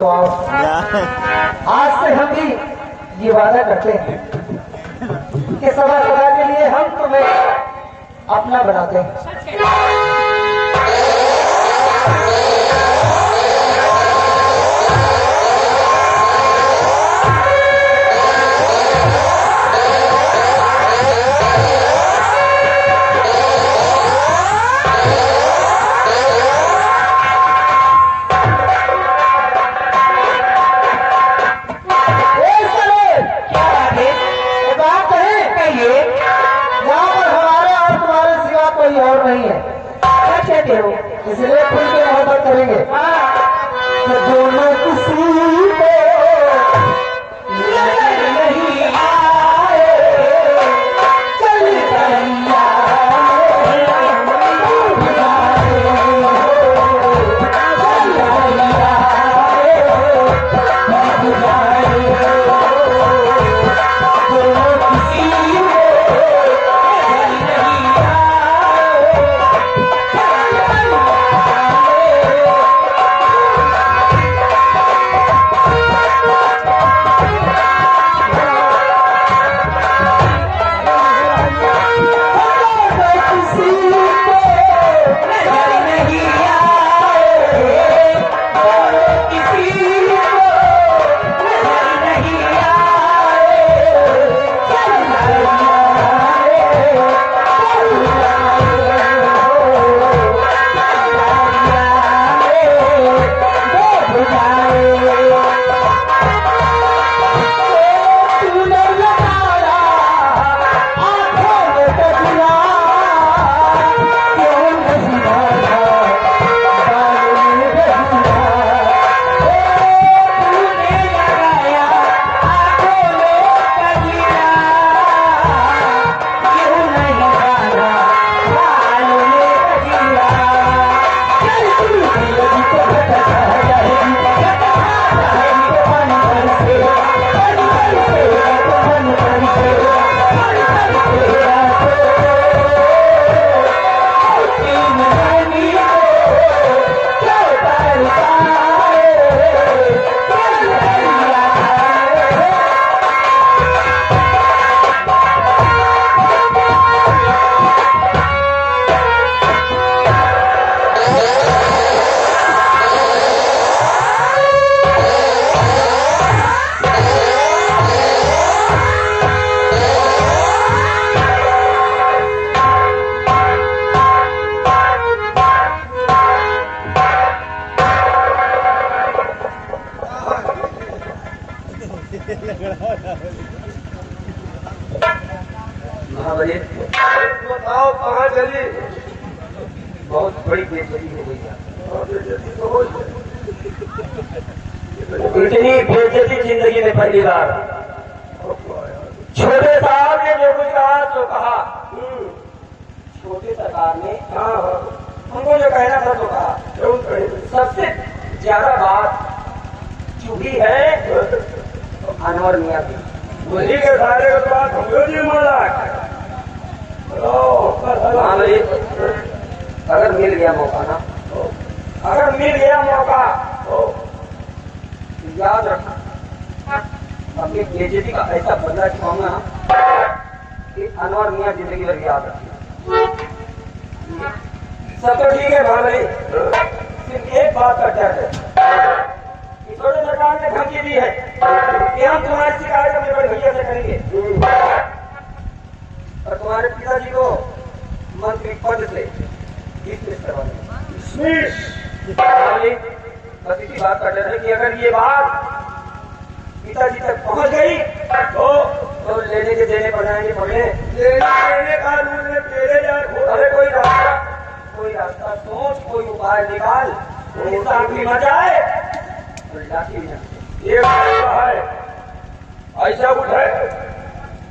तो आज से हम भी ये वादा करते हैं कि सदा सदा के लिए हम तुम्हें अपना बनाते हैं। और नहीं है, क्या कहते हो? इसलिए खुल के मोहब्बत करेंगे। तो दोनों किसी को नहीं आए, चल कहिया बताओ कहाँ चली? बहुत बड़ी बेइज्जती हो गई है। इतनी बेइज्जती जिंदगी में पहली बार। छोटे साहब ने जो कुछ कहा तो कहा, छोटे सरकार ने हमको जो कहना था तो कहा। सबसे ज्यादा बात चुभी है तो अनवर मियाँ की। उसी के सारे के बाद हमको नहीं माना। हाँ भाई, अगर मिल गया मौका ना, अगर मिल गया मौका तो याद रखना, अपनी बेइज्जती का ऐसा बदला चुकाऊंगा कि अनवर मियाँ जिंदगी भर याद रखें। सब तो ठीक है भाई, सिर्फ एक बात का डर है। छोटे सरकार ने धमकी दी है कि हम तुम्हारी शिकायत अपने बड़े भैया से करेंगे और तुम्हारे पिताजी को मंत्री पद से डिसमिस करवा देंगे। बस इसी बात का डर है कि अगर ये बात पिताजी तक पहुंच गई तो लेने के देने पड़ जाएंगे। पकड़े लेने कानून में तेरे जाए। अरे कोई रास्ता सोच, कोई उपाय निकाल, कोई मजाए ये है ऐसा कुछ है?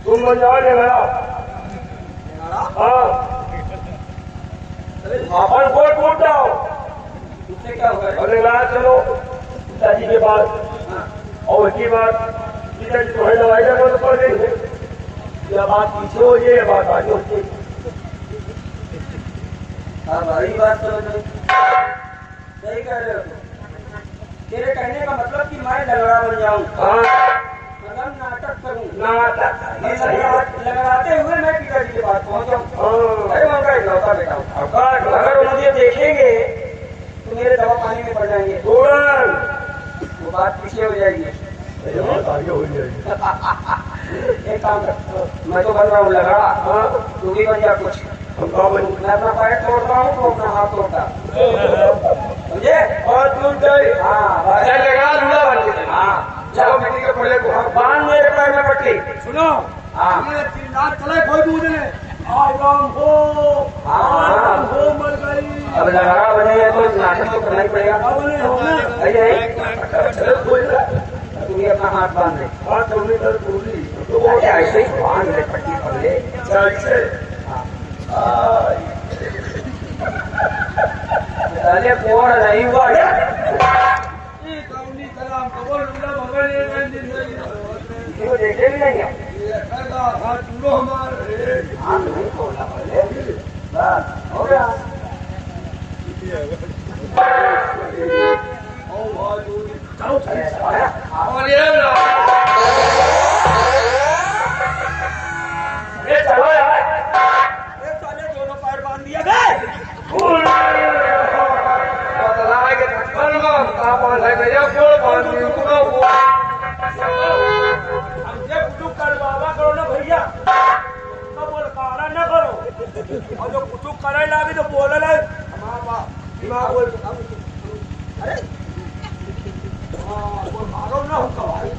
तुम मजाने गया अपन कोट फूट जाओ, उससे क्या होगा? अरे ना चलो पिताजी के पास, और उसकी बात पिताजी तो है दवाई का तो पड़ गई है। यह बात पीछे हो जाए, बात आगे हो जाए। हाँ भाई, बात समझ सही कह रहे हो। तेरे कहने का मतलब कि मैं लंगड़ा बन जाऊं, मतलब नाटक करूं, लगाते हुए मैं पिताजी के पास पहुंच जाऊं। अरे उनका इकलौता बेटा हूं। अगर वो मुझे देखेंगे तो मेरे दवा पानी में पड़ जाएंगे, वो बात पीछे हो जाएगी। आगे हो जाएगी। एक काम कर, मैं तो बन रहा हूँ लंगड़ा, तू भी बन जा कुछ। मैं अपना पैर तोड़ता हूँ तो अपना हाथ तोड़ता, समझे? और दूर जाए। हाँ लगा लूला बन के। हाँ चलो मिट्टी के पहले को बांध मेरे पैर में पट्टी। सुनो। हाँ ये चिल्लात चले कोई दूध ने आराम हो, आराम हो मर गई। अब लंगड़ा बने तो नाटक तो करना ही पड़ेगा। अब नहीं होना। चलो कोई तू भी अपना हाथ बांध ले। हाथ होने कर पूरी तो ऐसे ही बांध ले, पट्टी पकड़ ले। ऐसे अरे कोड़ नहीं हुआ क्यों, देखे भी नहीं है। हाथ नहीं तोड़ना पड़े, बस हो गया। चलो यार, दोनों पैर बांध दिया गए। करो ना भैया, बोल कारा न करो, और जो कुछ करे लागे तो बोले ला दिमाग बोल। अरे मारो ना होता भाई,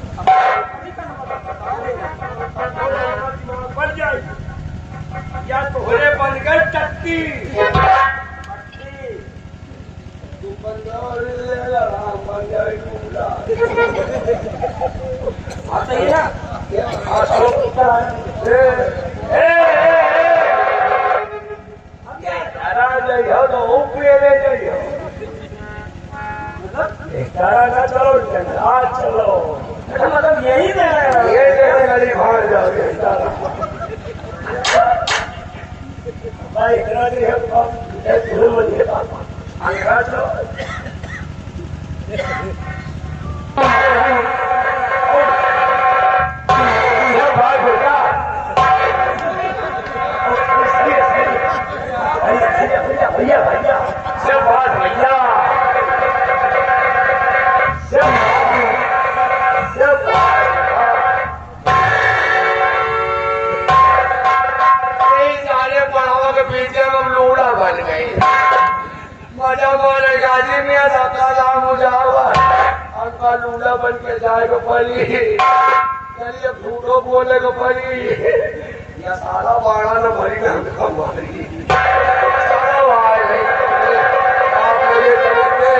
बन जाए या तो होले बन गए चट्टी। आता ही ना चलो मतलब यही भाग जाओगे भाई इतना नहीं भैया भैया सब बात भैया पीछे हम लूड़ा बन गई। मजा मारे गाजी में अंका लूड़ा बन के जाएगा पड़ी, चलिए फूटो बोले को पड़ी। या सारा बाड़ा न भरी ना हमका मारी सारा भाई आप मुझे समझते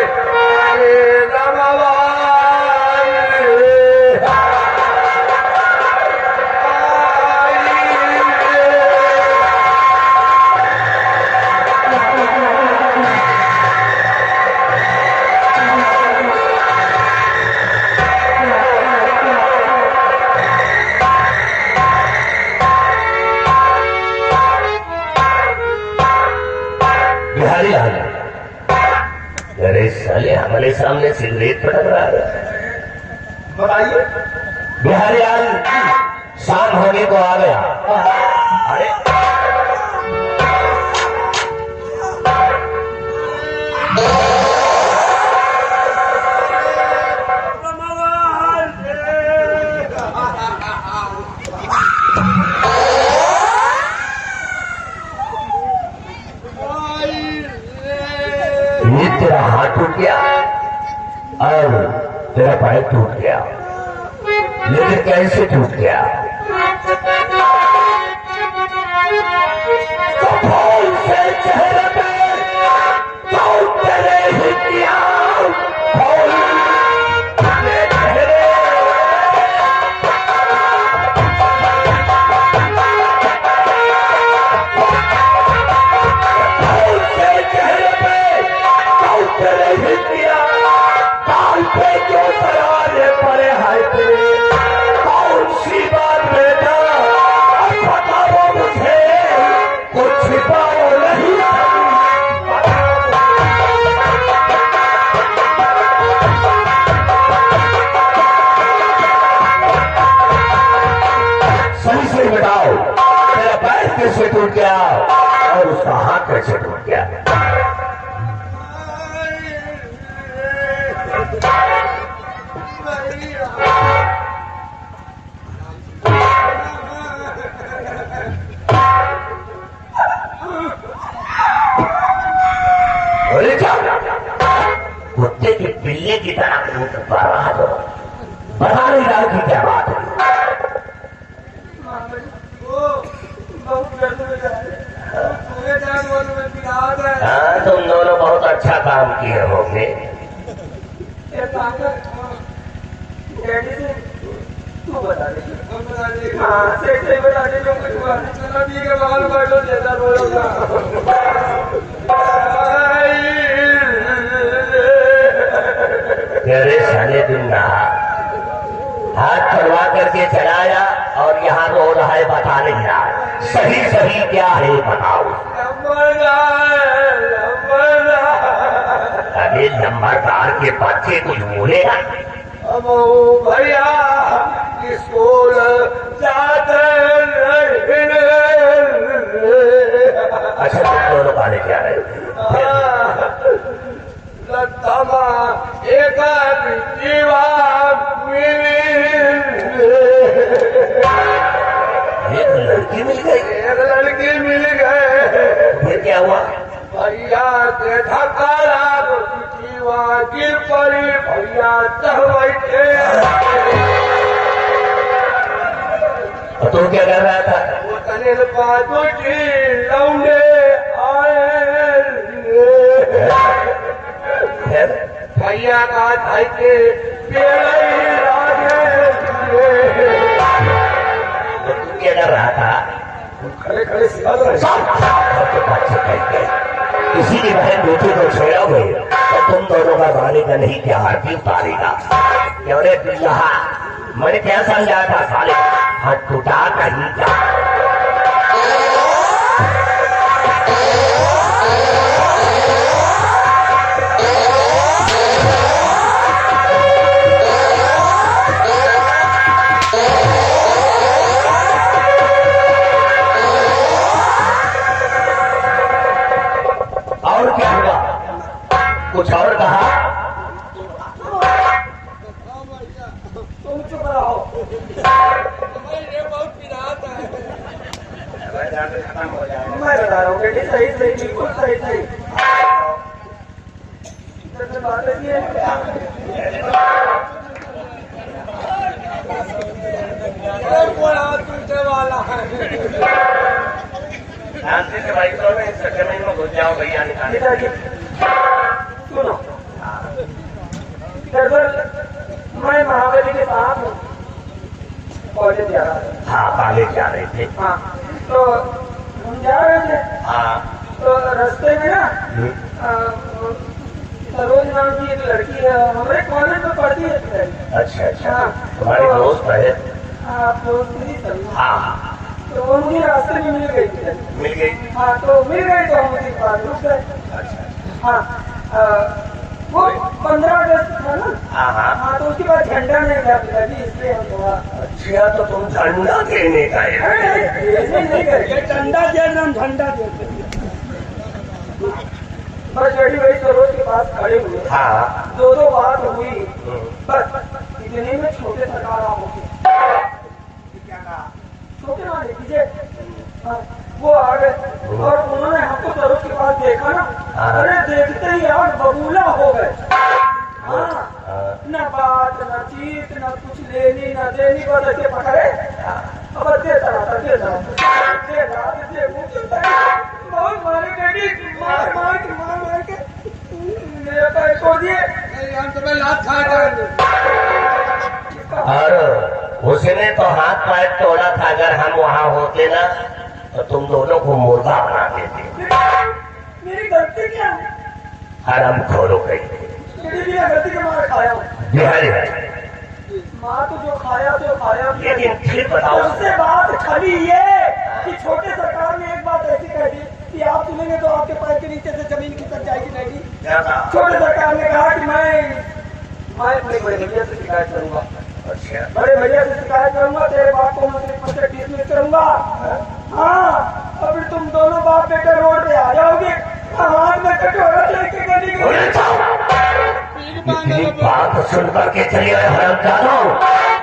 अरे साले हमारे सामने सिगरेट पटक रहा है। बताइए बिहारी लाल शाम होने को आ गया। अरे तेरा हाथ टूट गया और तेरा पैर टूट गया, लेकिन कैसे टूट गया? कपोल से चेहरे पे तेरे ही किया कुछ छिपाओ नहीं। कैसे टूट गया? बोले क्या? कुत्ते की बिल्ली की तरह टूट रहा हो, बता नहीं रहा कि क्या बात है। हाँ, तुम दोनों बहुत अच्छा काम किए होंगे। तू बता दे। हाँ, सही बता दे जो कुछ हुआ। चलो ठीक है, बाल बैठो जैसा बोलोगा। तेरे साले दिन रहा, हाथ चलवा करके चलाया और यहाँ रो रहा है, बता नहीं रहा सही सही क्या है बताओ। अरे नंबरदार के बच्चे कुछ बोलेगा? अब भैया स्कूल जाते अच्छा तुम दोनों कॉलेज जा रहे हो? एक लड़की मिल गई? एक लड़की मिल गए। फिर क्या हुआ? भैया के धक्का जीवा गिर पड़ी, भैया चढ़ बैठे। और तुम क्या कर रहा था? वो तनिल बाजू की लौंडे आए। भैया का भाई के पेड़ लागे। तुम क्या कर रहा था? खड़े खड़े सिखा रहे। किसी की बहन बेटी को छेड़ोगे तो तुम दोनों का गाने का नहीं क्या आरती उतारेगा? क्यों रे बिल्ला, मैंने क्या समझा था साले? हाथ टूटा कहीं का। और क्या हुआ? कुछ और कहा? तुम चुप रहो। मैं बता रहा हूँ बेटी, सही बिल्कुल सही। बात है वाला है। भाई तो इस जमीन में घुस जाओ भैया निकाले। सुनो, दरअसल मैं महाबली के साथ कॉलेज जा रहा था। हाँ, कॉलेज जा रहे थे। हाँ, तो हम जा रहे थे। हाँ। तो रास्ते में ना सरोज नाम की एक लड़की है, हमारे कॉलेज में पढ़ती है। अच्छा अच्छा, हाँ, तुम्हारी दोस्त है? आप दोस्त नहीं सर। हाँ, तो वो मुझे रास्ते में मिल गई थी। मिल गई। हाँ, तो मिल गई तो हम उसके पास रुक गए। अच्छा। हाँ, वो 15 अगस्त था ना। हाँ हाँ। हाँ, तो उसके बाद झंडा नहीं था पिताजी, इसलिए हम थोड़ा अच्छा, तो तुम झंडा देने गए? नहीं गए। झंडा दे हम झंडा देते। बस जड़ी वही सरोज के पास खड़े हुए। हाँ। दो बात हुई, बस इतने में छोटे सरकार आप होगी। क्या कहा? छोटे ना लीजिए। वो आ गए और उन्होंने हमको सरोज के पास देखा ना। अरे देखते ही यार बबूला हो गए। हाँ, न बात न चीत न कुछ लेनी न देनी, बस ऐसे पकड़े। अब देता रहा बहुत मारे डैडी, मार के मेरे पैर को दिए। हम तुम्हें लात खाएगा। और उसने तो हाथ पैर तोड़ा था, अगर हम वहाँ होते ना तो तुम दोनों को मुर्गा बना देते। मेरी गलती क्या है? हराम खोरो गई। मेरी बिना गलती के मार खाया हूँ। बिहारी है। माँ तो जो खाया लेकिन फिर बताओ। उससे बात खाली ये कि छोटे सरकार ने एक बात ऐसी कह दी कि आप सुनेंगे तो आपके पैर के नीचे से जमीन खिसक जाएगी। नहीं, छोटे सरकार ने कहा कि मैं अपने बड़े भैया से शिकायत करूंगा। अच्छा। बड़े भैया से शिकायत करूंगा, तेरे बाप को मंत्री पद से डिसमिस करूंगा। हाँ, और फिर तुम दोनों बाप बेटे रोड पे आ जाओगे। बोले जाओ। इतनी बात सुन करके चलिए हरामजादो,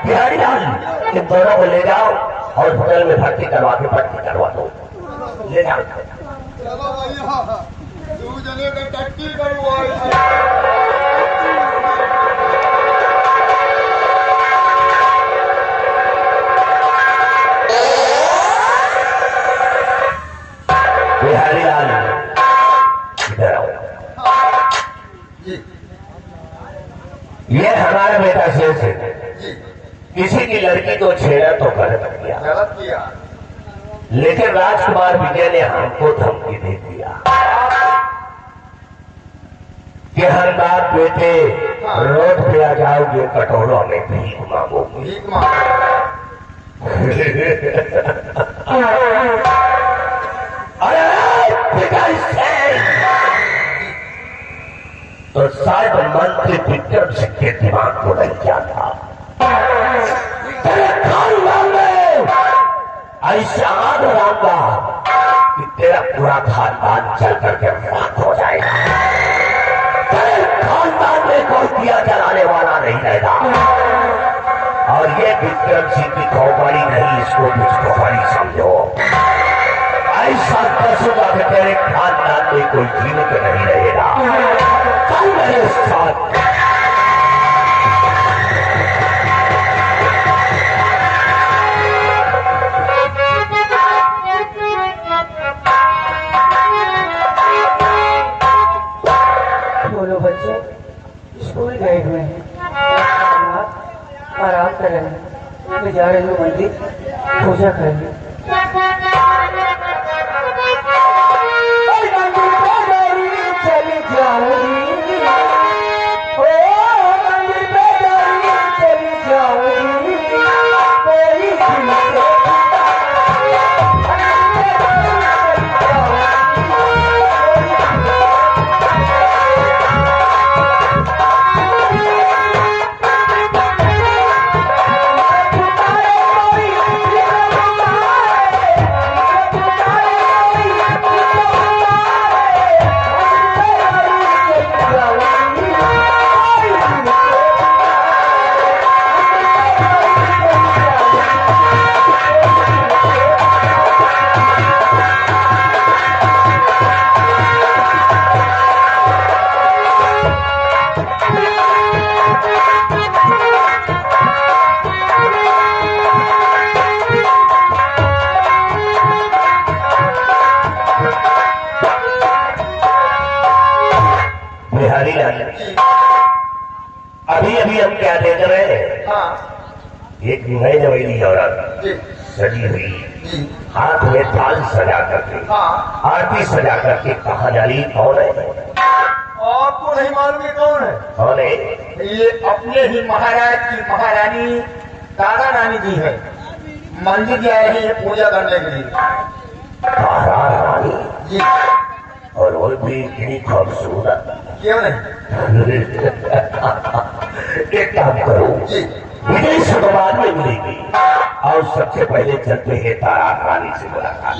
बिहारी लाल इन दोनों को ले जाओ और होटल में भर्ती करवा के भर्ती करवा दो। ले जाओ। चलो भैया, तू जने का टट्टी करवाई। बिहारी लाल इधर आओ। ये हमारा बेटा शेष है। किसी की लड़की को छेड़ा तो गलत किया, लेकिन राजकुमार विजय ने हमको धमकी दे दिया कि हर बात बेटे रोड पे आ जाओगे, कटोरों में भीख मांगोगे। तो शायद मंत्री विक्रम सिंह के दिमाग को नहीं क्या था। तेरे खानदान में ऐसा आग लगाऊंगा कि तेरा पूरा खानदान चल करके राख हो जाएगा। तेरे खानदान में कोई दिया जलाने वाला नहीं रहेगा। और ये विक्रम सिंह की खोपड़ी नहीं, इसको कुछ खोपड़ी समझो। ऐसा कसूंगा कि तेरे खानदान में कोई जीवित नहीं रहेगा। कल मेरे साथ दोनों बच्चे स्कूल गए हुए हैं, आराम कर रहे हैं। मैं जा रही हूँ मंदिर पूजा करने। चली जाऊंगी, ओ मंदिर पे चली जाऊंगी, कोई अभी अभी हम क्या देख रहे हैं? एक नई नवेली औरत सजी हुई, हाथ में थाल सजा करके, आरती सजा करके कहा जा रही कौन है? आपको नहीं मालूम ये कौन है? कौन है? ये अपने ही महाराज की महारानी तारा रानी जी है। मंदिर गए हैं ये पूजा करने के लिए। तारा रानी जी। और वो भी इतनी खूबसूरत। क्यों नहीं? एक काम करो, विजय शुक्रवार में मिलेगी और सबसे पहले चलते हैं तारा रानी से मुलाकात।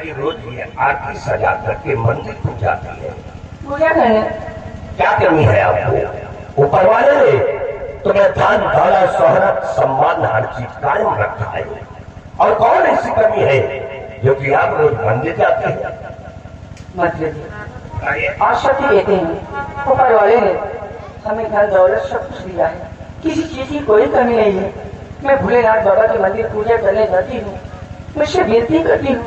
बेटी रोज ये आरती सजा करके मंदिर को जाती है। पूजा करें। क्या कमी है आपको? ऊपर वाले ने तुम्हें धन दौलत शोहरत सम्मान हर चीज कायम रखा है, और कौन ऐसी कमी है जो कि आप रोज मंदिर जाते हैं? मंत्री जी आशा की कहते हैं ऊपर वाले ने हमें धन दौलत सब कुछ दिया है, किसी चीज की कोई कमी नहीं है। मैं भोलेनाथ बाबा के मंदिर पूजा करने जाती हूँ, मुझसे विनती करती हूँ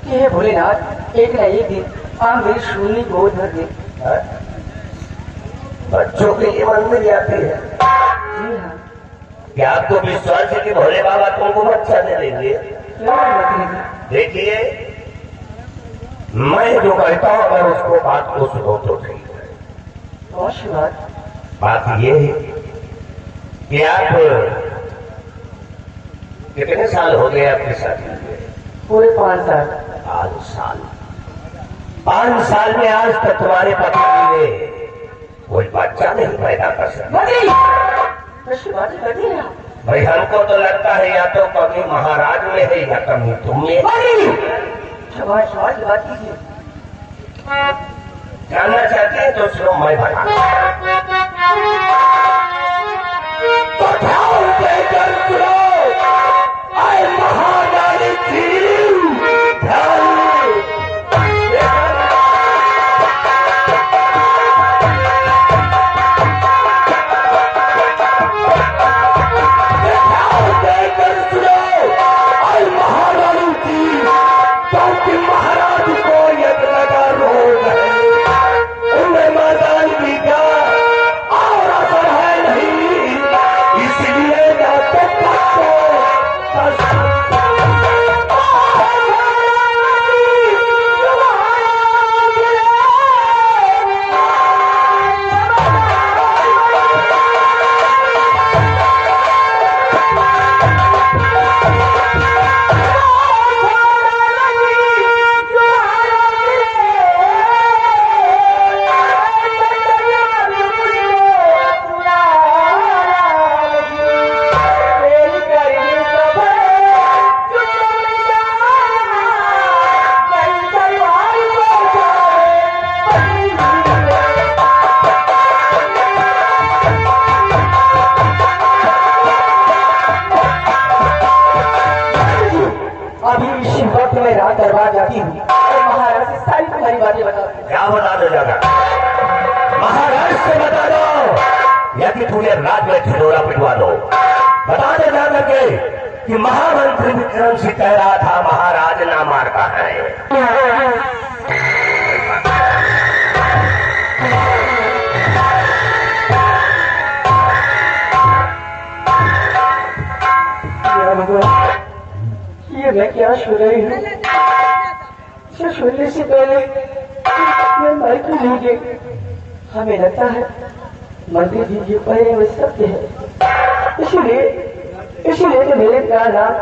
कि हे भोलेनाथ एक न एक दिन आप मेरी शून्य गोद भर दे। बच्चों के लिए मंदिर जाती है? जी हाँ। क्या आपको विश्वास है कि भोले बाबा तुमको बच्चा दे देंगे? क्यों नहीं मंत्री जी? देखिए, मैं जो कहता हूं अगर उसको बात को सुनो तो ठीक है। कौन सी बात? बात ये है कि आप कितने साल हो गए आपके शादी? पूरे 5 साल। 5 साल। 5 साल में आज तक तुम्हारे पति ने कोई बच्चा नहीं पैदा कर सका। भाई हमको तो लगता है या तो कमी महाराज में है या कमी तुम में। जानना चाहते हैं तो सुनो, मैं बता महारानी महाराज को यद लगा रोग है, उन्हें मैदान भी क्या और असर है नहीं, इसलिए या तो दरबार जाती हूँ और महाराज से सारी तुम्हारी बातें बताती हूँ। क्या बता दो जाकर? महाराज से बता दो या कि पूरे राज में झिझोरा पिटवा दो। बता दो जाकर के कि महामंत्री विक्रम सिंह कह रहा था महाराज ना मारता है। ये मैं क्या सुन रही हूँ? सुनने से पहले मैं मर क्यों नहीं गई? हमें लगता है मंत्री जी जो कह रहे वे सत्य है, इसीलिए तो मेरे प्यार रात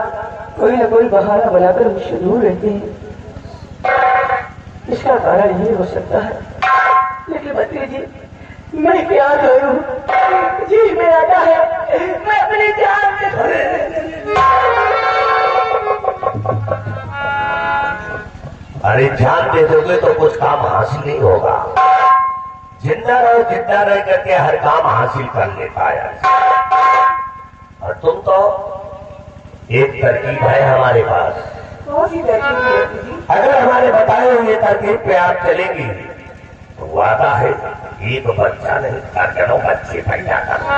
कोई न कोई बहाना बनाकर मुझसे दूर रहते हैं। इसका कारण ये हो सकता है, लेकिन मंत्री जी मैं क्या करूं? जी में आता है मैं अपनी जान से। अरे जान दे दोगे तो कुछ काम हासिल नहीं होगा। जिंदा रह करके हर काम हासिल कर लेता है। और तुम तो एक तरकीब है हमारे पास। कौन सी तरकीब? अगर हमारे बताए हुए तरकीब पे आप चलेंगी तो वादा है एक बच्चा नहीं दर्जनों बच्चे पैदा करना।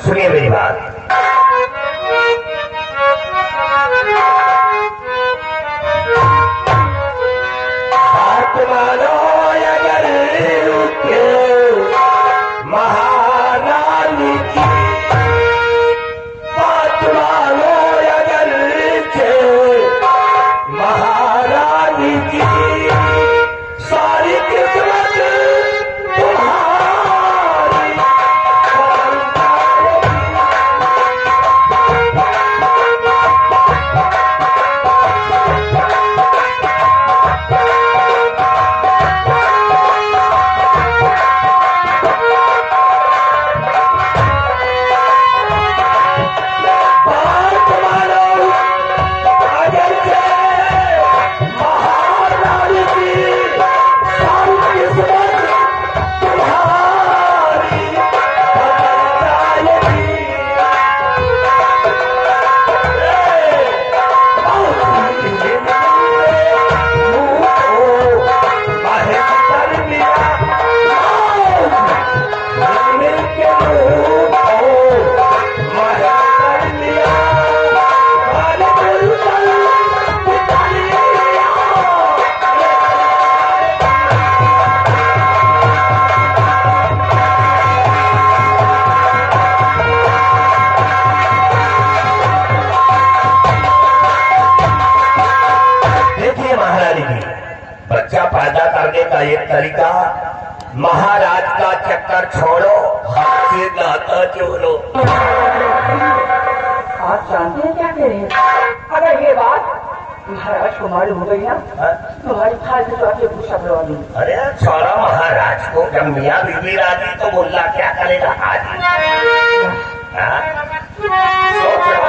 सुनिए मेरी बात। बात मानो अगर महारानी की, बात मानो अगर महारानी की, सारी किस्मत तुम्हारी। महारानी जी, बच्चा पैदा करने का एक तरीका, महाराज का चक्कर छोड़ो, हाथ से नाता जोड़ो। आप जानते हैं क्या कह रहे हैं? अगर ये बात महाराज को मालूम हो गई ना, तुम्हारी खाल से तो आपसे पूछा करवा दूंगी। अरे छोड़ो महाराज को, जब मियाँ बीवी राजी तो मुल्ला क्या करेगा आज? हाँ? सोच लो।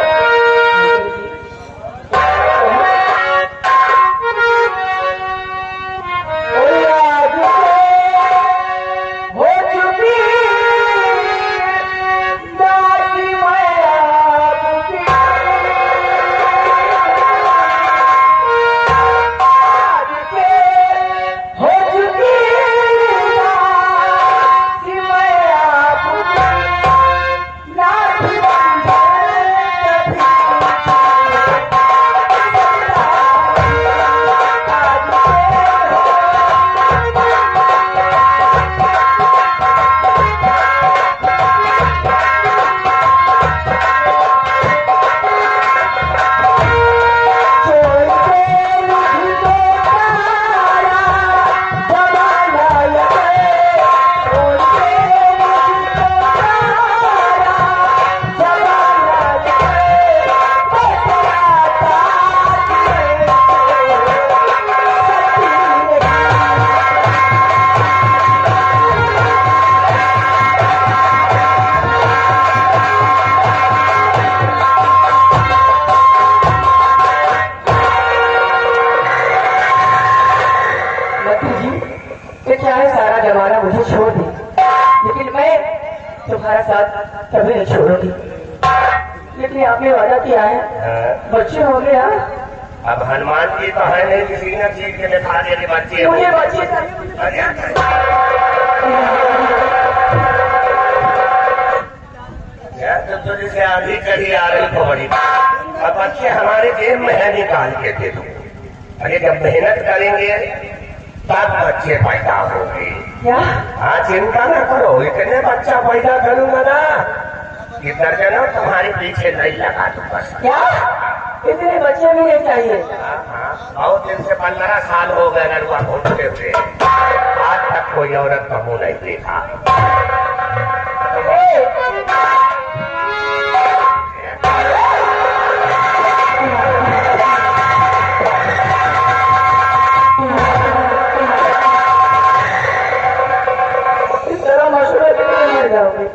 तुम्हारा साथ कभी नहीं छोड़ोगी, लेकिन आपने वादा किया है, बच्चे हो गए। अब हनुमान जी तो है नहीं, किसी न चीज के दिखा दे के बच्चे, मुझे बच्चे तो जैसे आधी कभी आ रही तो बड़ी, अब बच्चे हमारे जेब में है, निकाल के दे दो। अरे जब मेहनत करेंगे तब बच्चे पैदा होंगे। क्या? हाँ, चिंता न करो, इतने बच्चा पैदा करूंगा ना कि दर्जनों तुम्हारे पीछे नहीं लगा दूंगा। क्या? इतने बच्चे भी नहीं चाहिए? हाँ, बहुत दिन से 15 साल हो गए नरुआ घूमते हुए, आज तक कोई औरत का मुंह नहीं देखा। इस तरह मशहूर मर जाओगे।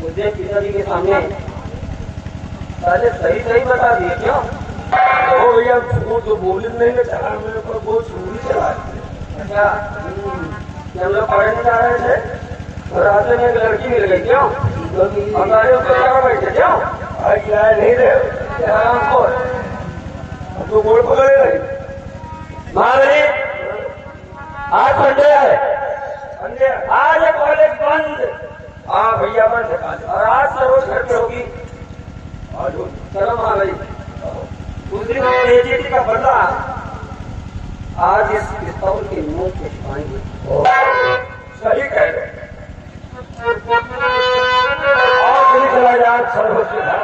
मुझे पिताजी के सामने पहले सही सही बता दिए क्यों? ओ भैया झूठ तो बोले नहीं ना चला मेरे पर बहुत छुरी चला अच्छा कि हम लोग पढ़ने जा रहे थे और रास्ते में एक लड़की मिल गई क्यों? हमारे ऊपर क्या बैठे क्यों? आज लाए नहीं रहे हमको हम तो गोड़ पकड़े रहे महारानी आज संडे है, समझे? आज ये कॉलेज बंद। हाँ भैया बंद है और आज सर्वोच्च घर पे होगी। आज हो चलो महाराज दूसरी बेइज्जती का बदला आज इस पिस्तौल के मुंह पे छुपाएंगे। सही कह रहे और चली चला जाए सर्वोच्च घर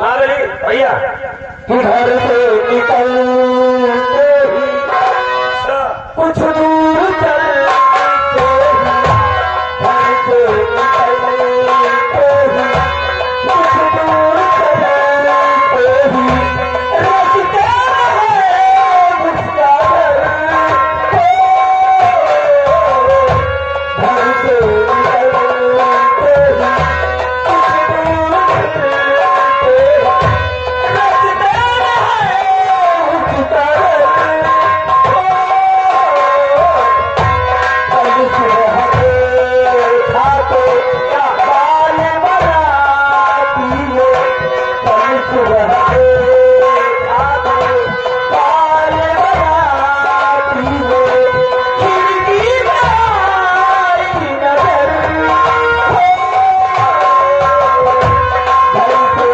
महारानी भैया घर से निकलते ही कुछ दूर चलते ही, घर से निकलते ही कुछ दूर चलते ही रास्ते में उसका घर घर से निकलते ही कुछ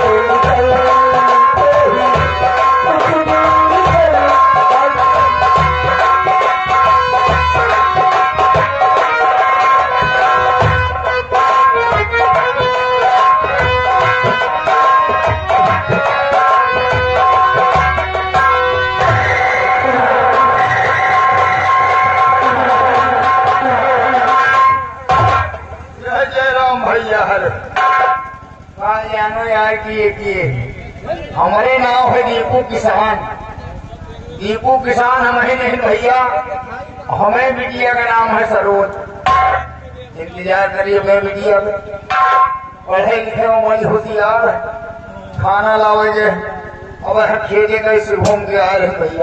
दूर चलते ही रास्ते में उसका घर यार किए हमारे नाम है दीपू किसान। दीपू किसान हमें नहीं भैया, हमें बिटिया का नाम है सरोज। इंतजार करिए, मैं बिटिया में पढ़े लिखे उमर होशियार खाना लावेंगे। अब हम खेते कैसे घूम के आए हैं भैया।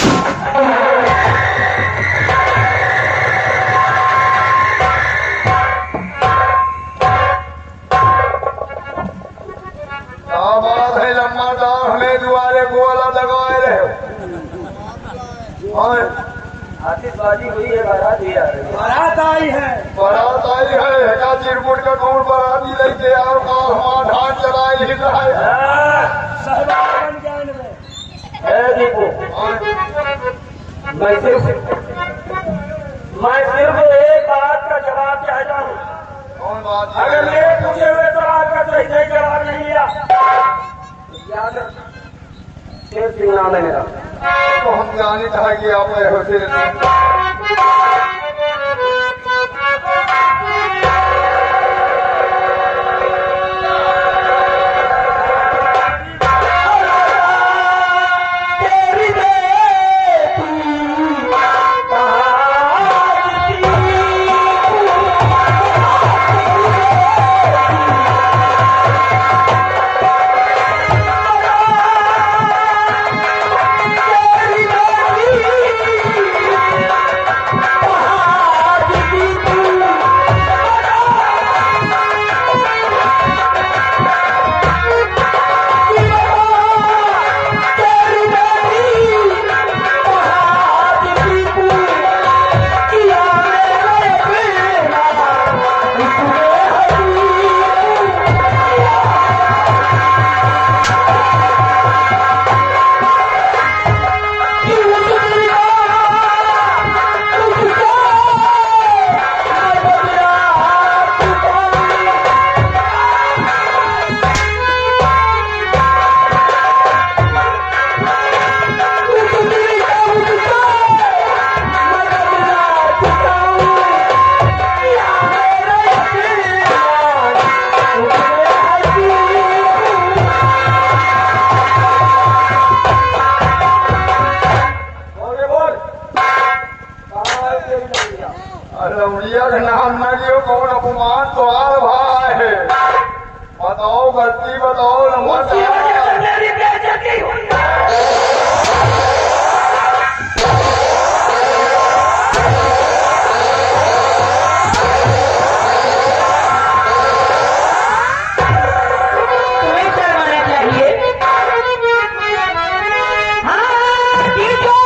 आवाज है लम्बा दार हमें दुआरे गोला लगाए रहे और आतिशबाजी हुई है, बारात भी आ रही है। बारात आई है। बारात आई है हेका चिरकुट का दूर बाराती लेके आओ का हमारा ढाल चलाए ही रहा है। सहबान बन जाने में। ए दीपू, मैं सिर्फ एक बात का जवाब चाहता हूँ। कौन बात है? अगर मेरे पूछे हुए सवाल का सही सही जवाब नहीं दिया तो याद रख, शेर सिंह नाम है मेरा। तो हम जाने चाहेंगे आप होते Oh लौड़िया का नाम न लियो कौन अपमान तो आर भाई बताओ गलती बताओ नमस्कार मेरी बेइज्जती हुई है। तुम्हें शर्माना चाहिए। हाँ, दीजो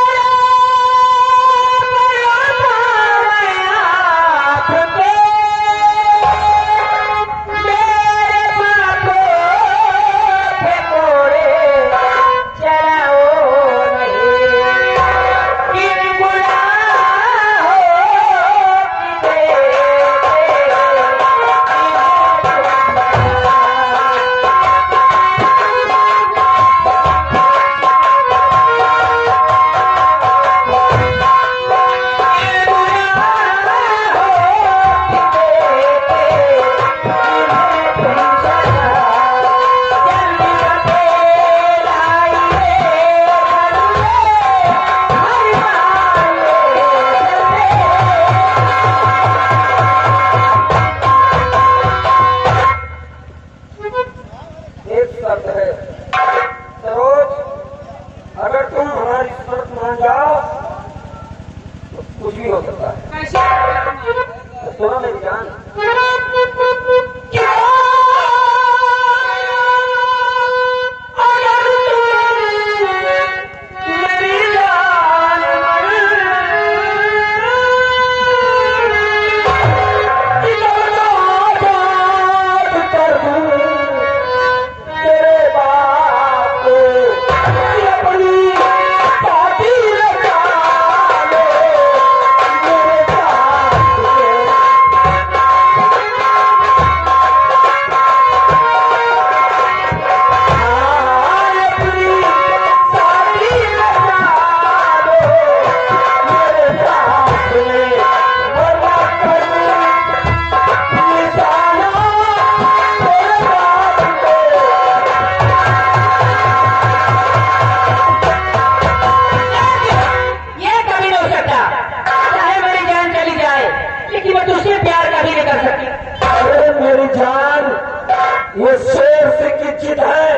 एक शर्त है सरोज, अगर तुम हमारी शर्त मान जाओ तो कुछ भी हो सकता है। सुनो मेरी जान, मेरी जान, ये शेर से की जिद है।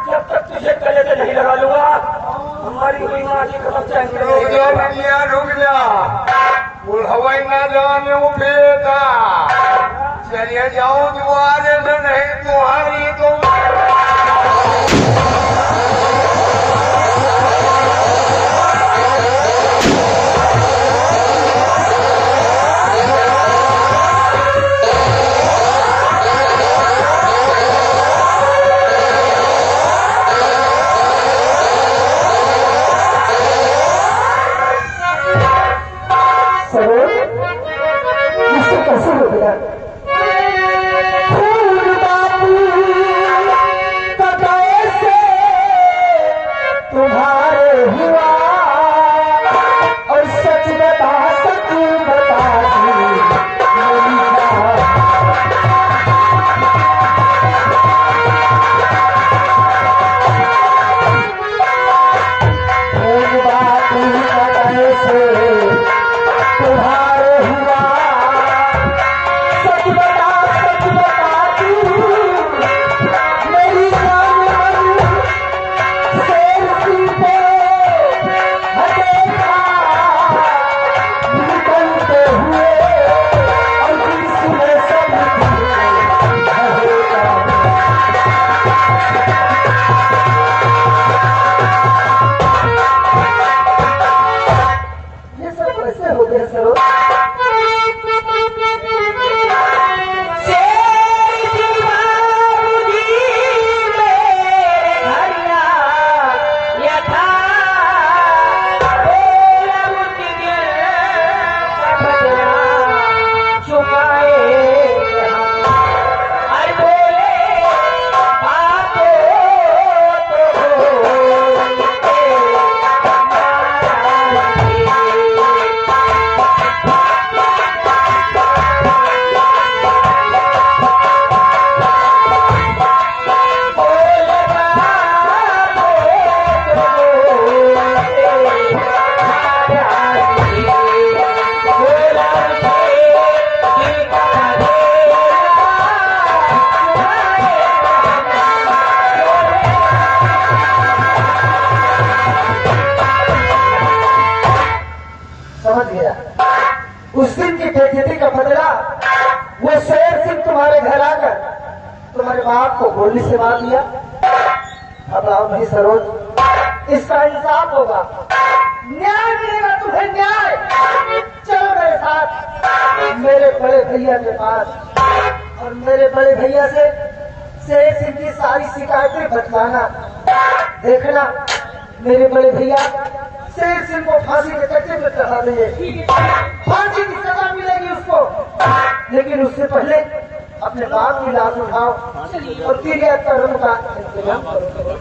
जब तक तुझे गले से नहीं लगा लूंगा हमारी हुई माँ की कसम चाहेंगे। रुक जा बुढ़वाई ना जाने वो बेटा चलिए जाओ दुआरे से नहीं तुम्हारी तो तुम्हारे हुआ उस दिन की बेइज्जती का बदला वो शेर सिंह तुम्हारे घर आकर तुम्हारे बाप को गोली से मार दिया। अब आओ भाई सरोज, इसका इंसाफ होगा, न्याय मिलेगा तुम्हें, न्याय। चलो मेरे साथ मेरे बड़े भैया के पास, और मेरे बड़े भैया से शेर सिंह की सारी शिकायतें बतलाना। देखना मेरे बड़े भैया शेर सिंह को फांसी के कट्टे पर चढ़ा देंगे, फांसी की सजा मिलेगी उसको। लेकिन उससे पहले अपने बाप की लाश उठाओ और तिरिया कर्म का इंतजाम करो।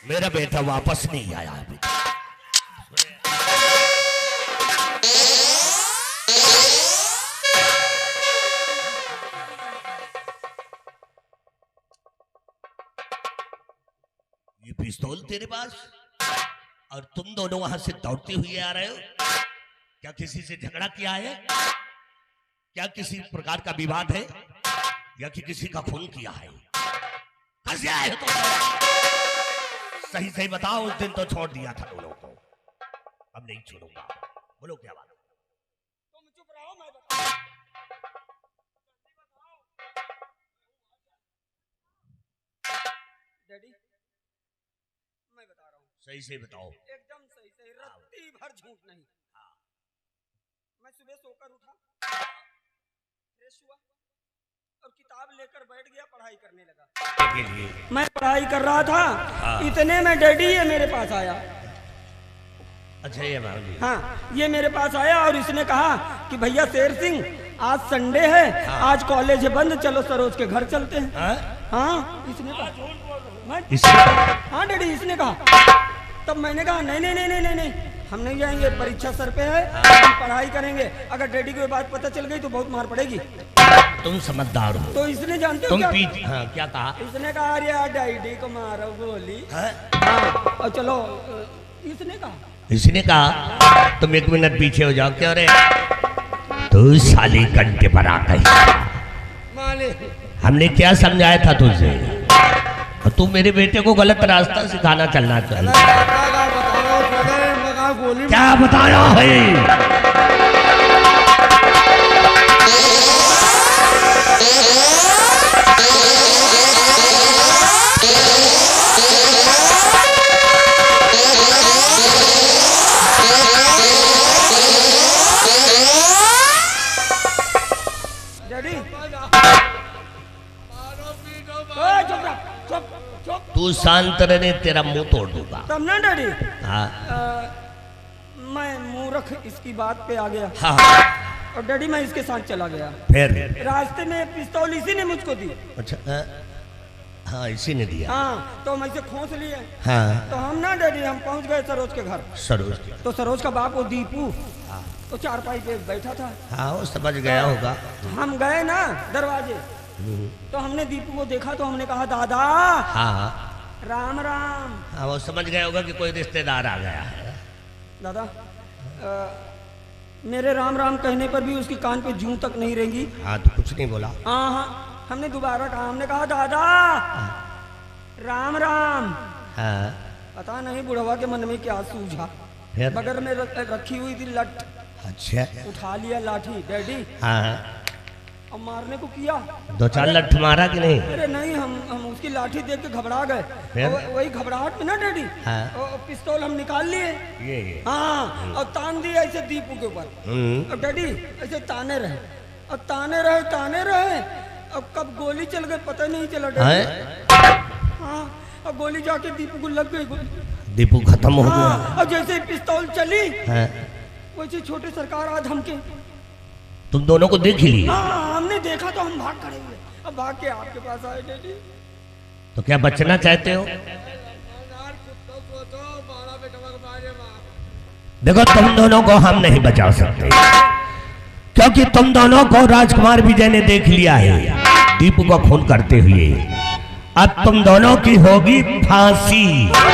मेरा बेटा वापस नहीं आया अभी। ये पिस्तौल तेरे पास, और तुम दोनों वहां से दौड़ते हुए आ रहे हो? क्या किसी से झगड़ा किया है? क्या किसी प्रकार का विवाद है, या कि किसी का खून किया है? कैसे आए हो तुम? सही सही बताओ। उस दिन तो छोड़ दिया था दोनों को, अब नहीं छोड़ूंगा। बोलो क्या बात? तुम चुप रहो, मैं बताऊं। डैडी मैं बता रहा हूँ, सही से बताओ। एकदम सही सही, रत्ती भर झूठ नहीं। मैं सुबह सोकर उठा, फ्रेश हुआ और किताब लेकर बैठ गया, पढ़ाई करने लगा। के लिए मैं पढ़ाई कर रहा था, इतने में डैडी ये मेरे पास आया। अच्छा ये भाभी। हाँ, ये मेरे पास आया और इसने कहा कि भैया शेर सिंह आज संडे है, आज कॉलेज है बंद, चलो सरोज के घर चलते हैं। हाँ इसने कहा, हाँ डैडी इसने कहा। तब मैंने कहा नहीं नहीं नहीं नहीं नहीं, हम नहीं जाएंगे, परीक्षा सर पे है, हम पढ़ाई करेंगे। अगर डैडी को ये बात पता चल गई तो बहुत मार पड़ेगी। तुम समझदार हो। तो इसने जानते हो तुम क्या? क्या कहा? इसने कहा अरे डैडी को मारो गोली। हाँ, और चलो इसने कहा, इसने कहा तुम एक मिनट पीछे हो जाओ। क्यों रे? तू साली घंटे पर आ गई। हमने क्या समझाया था तुझे? और तू मेरे बेटे को गलत रास्ता सिखाना चलना चाहिए। क्या बताया है? तू शांत रहने, तेरा मुंह तोड़ दूंगा। तब ना डैडी। हाँ। मैं मूर्ख इसकी बात पे आ गया। हाँ। और डैडी मैं इसके साथ चला गया। फिर रास्ते में पिस्तौल इसी ने मुझको दी। अच्छा हाँ इसी ने दिया। हाँ तो मैं इसे खोस लिए। हाँ। तो हम ना डैडी हम पहुंच गए सरोज के घर। सरोज के? तो सरोज का बाप वो दीपू तो चारपाई पे बैठा था। हाँ वो समझ गया होगा। हम गए ना दरवाजे, तो हमने दीपू को देखा तो हमने कहा दादा। हाँ राम राम। हाँ वो समझ गया होगा कि कोई रिश्तेदार आ गया है। दादा मेरे राम राम कहने पर भी उसकी कान पे जूं तक नहीं रहेंगी। हाँ तो कुछ नहीं बोला। हाँ हमने दोबारा कहा, हमने कहा दादा राम राम। हाँ। पता नहीं बुढ़वा के मन में क्या सूझा, बगल में रखी हुई थी लठ। अच्छा। उठा लिया लाठी डैडी। हाँ। अब मारने को किया, 2-4 लठ मारा कि नहीं? अरे नहीं, हम उसकी लाठी देख के घबरा गए। वही घबराहट में ना डैडी पिस्तौल हम निकाल लिए। ये हाँ और तान दिया ऐसे दीपू के ऊपर। अब डैडी ऐसे ताने रहे और ताने रहे। अब कब गोली चल गई पता नहीं चला डैडी। हाँ और गोली जाके दीपू को लग गई। दीपू खत्म हो गया। और जैसे पिस्तौल चली वैसे छोटे सरकार आज हमके। तुम दोनों को देख ही लिए? हाँ हमने देखा तो हम भाग खड़े हुए। अब भाग के आपके पास आए डैडी। तो क्या बचना चाहते हो? देखो तुम दोनों को हम नहीं बचा सकते, क्योंकि तुम दोनों को राजकुमार विजय ने देख लिया है दीपू को खून करते हुए। अब तुम दोनों की होगी फांसी।